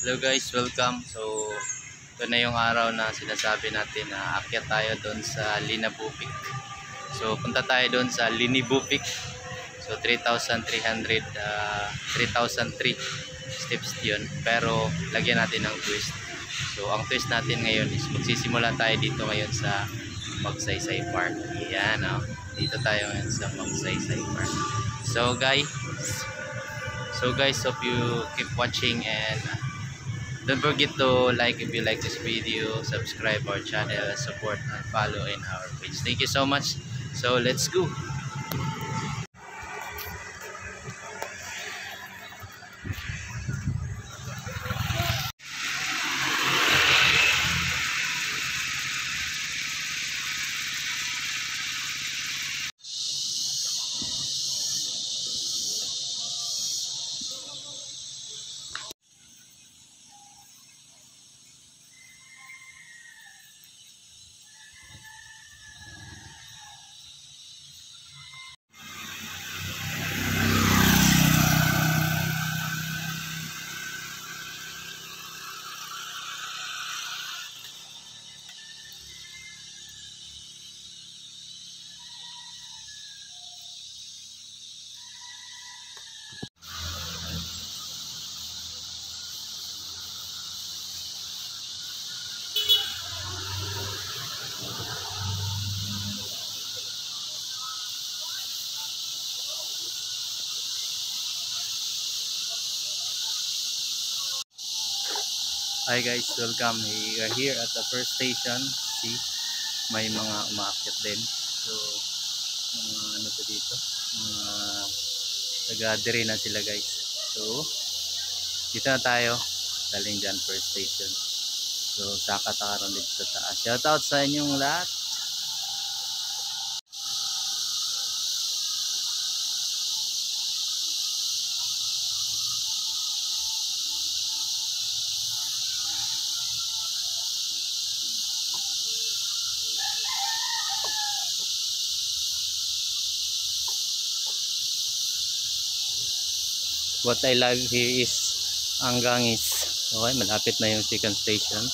Hello guys, welcome. So, ito na yung araw na sinasabi natin na akyat tayo doon sa Linabu Peak. So, punta tayo doon sa Linibu Peak. So, 3,300, 3,003 steps yun. Pero, lagyan natin ng twist. So, ang twist natin ngayon is magsisimula tayo dito ngayon sa Magsaysay Park. Yan, oh. Dito tayo ngayon sa Magsaysay Park. So, guys, hope you keep watching and don't forget to like if you like this video, subscribe our channel, support and follow in our page. Thank you so much. So let's go. Hi guys, welcome. We are here at the first station. See, may mga umaakyat din. So, mga ano to dito? Mga taga-diri na sila guys. So, dito na tayo. Galing dyan first station. So, sakatakaroon dito sa taas. Shout out sa inyong lahat. What I love here is ang Gangis. Okay, malapit na yung second station.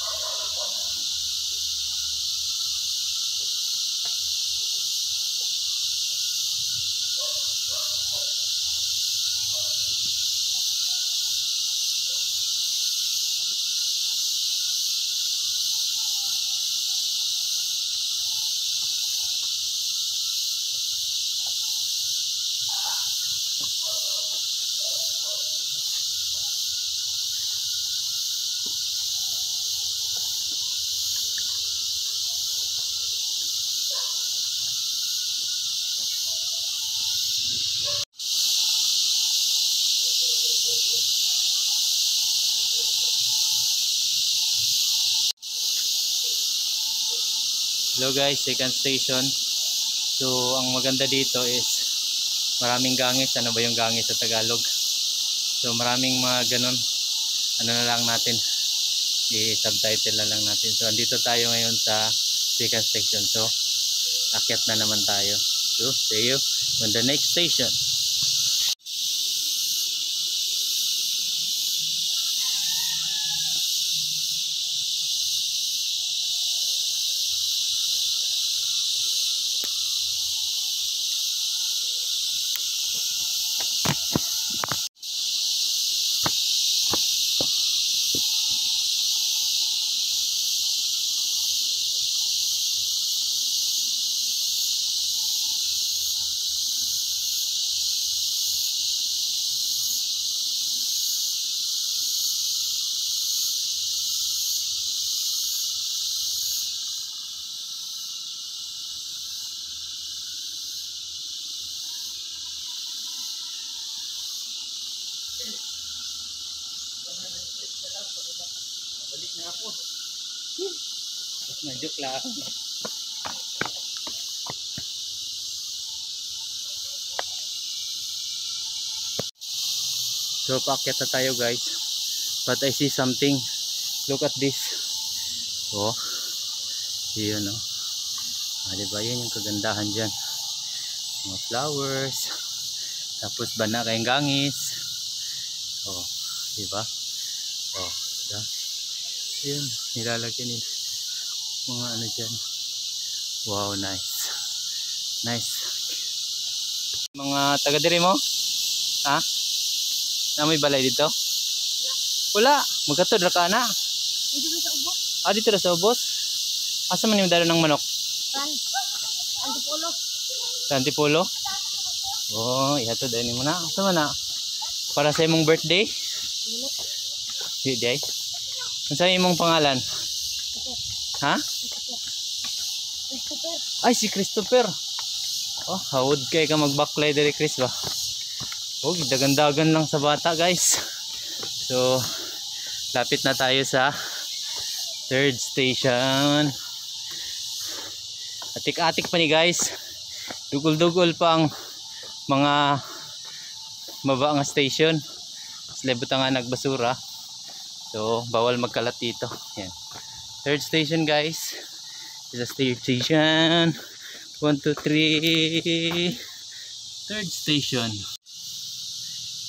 Hello guys, second station. So ang maganda dito is maraming gangis. Ano ba yung gangis sa Tagalog? So maraming mga ganun. Ano na lang natin, i-subtitle na lang natin. So andito tayo ngayon sa second station. So akyat na naman tayo. So see you on the next station. Balik na ako. Joke lang. So paakyat na tayo guys. But I see something. Look at this. Oh. Yun oh. Diba yun yung kagandahan dyan. Mga flowers. Tapos bana kayong gangis. Oh. Diba? Oh. Yeah. Yun, nilalagyan nila mga ano dyan. Wow, nice. Nice. Mga taga diri mo? Ha? Na may balay dito? Wala. Magatod ra ka na. Dito sa ubos. Dito ra sa ubos? Asa man yung dalo ng manok? Antipolo. Sa Antipolo? Oh, ihatod ani mo na. Asa man na? Para sa imong birthday? Di day. Unsa imong pangalan? Ha? Christopher. Ay, si Christopher. Oh, hawod kay ka magbaklay diri, Chris ba? Oh, dagan-dagan lang sa bata, guys. So, lapit na tayo sa third station. Atik-atik pa ni guys. Dugol-dugol pa ang mga maba nga station. Slebot nga nagbasura. So, bawal magkalat dito. Yan. Third station, guys. Is a third station. 1, 2, 3. Third station.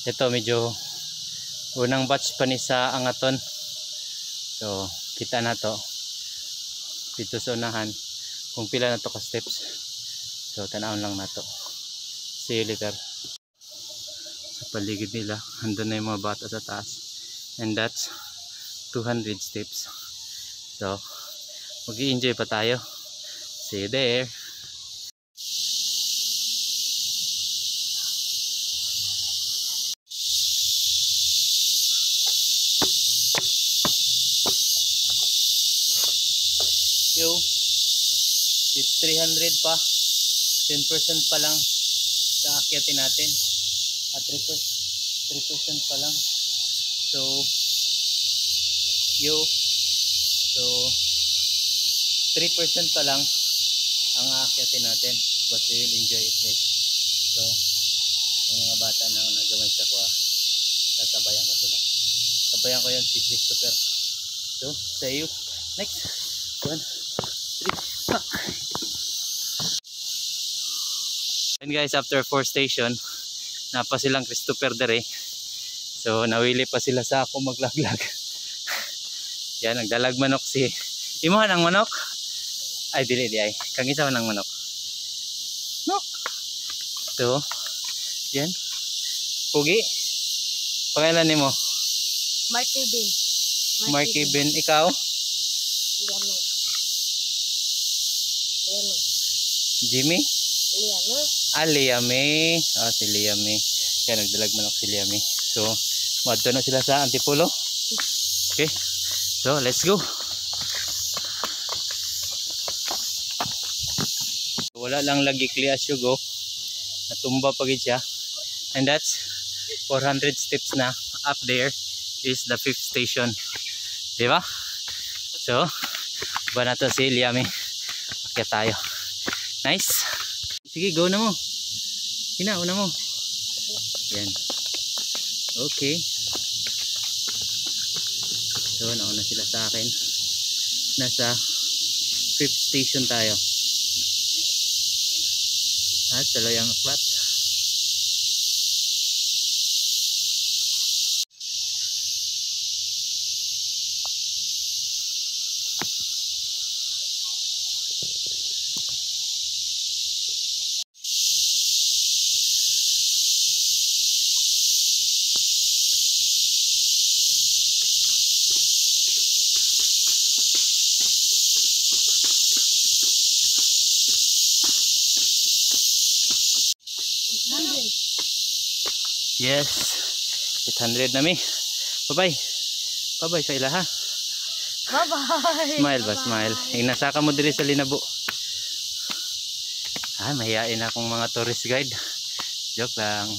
Ito medyo unang batch pa ni sa Angaton. So, kita na to. Dito sa unahan. Kung pila na to ka steps. So, tanawon lang na to. See you later. Sa paligid nila, andun na yung mga bata sa taas. And that's 200 steps. So, mag-i-enjoy pa tayo. See you there. Yo, it's 300 pa. 10% pa lang sa akyatin natin. At 3% pa lang. So, yo, so 3% pa lang ang aakyatin natin, but we will enjoy it, guys. So yung mga bata na nagamay sa kuha, sasabayan ko sila. Sabayan ko yan si Christopher. So sa iyo, next 1, 3, pak. And guys, after 4 station napa silang Christopher dere. So nawili pa sila sa ako maglaglag. Yan, nagdalag manok si imuhan ang manok. Ay dili di ay. Kang isa man ang manok. Nok. So, yan. Pugi. Pangalan nimo? Marky Ben. Marky Ben, ikaw? Liano. Liano. Jimmy? Liano. Liame. Si Liame. Yan, nagdalag manok si Liame. So, madto na sila sa Antipolo. Okay. So, let's go. Wala lang lagi klias yugo. Natumba pa gid siya. And that's 400 steps na. Up there is the 5th station. Diba? So, ba na to si Liame. Akyat tayo. Nice. Sige, go na mo. Una mo. Yan. Okay. So, nauna sila sa akin. Nasa 5th station tayo. At tuloy ang aklat. Yes, 800 na mi. Bye-bye. Bye-bye sa ila ha. Bye-bye. Smile ba, smile. Inasaka mo diri sa Linabo. Mahihain akong mga tourist guide. Joke lang.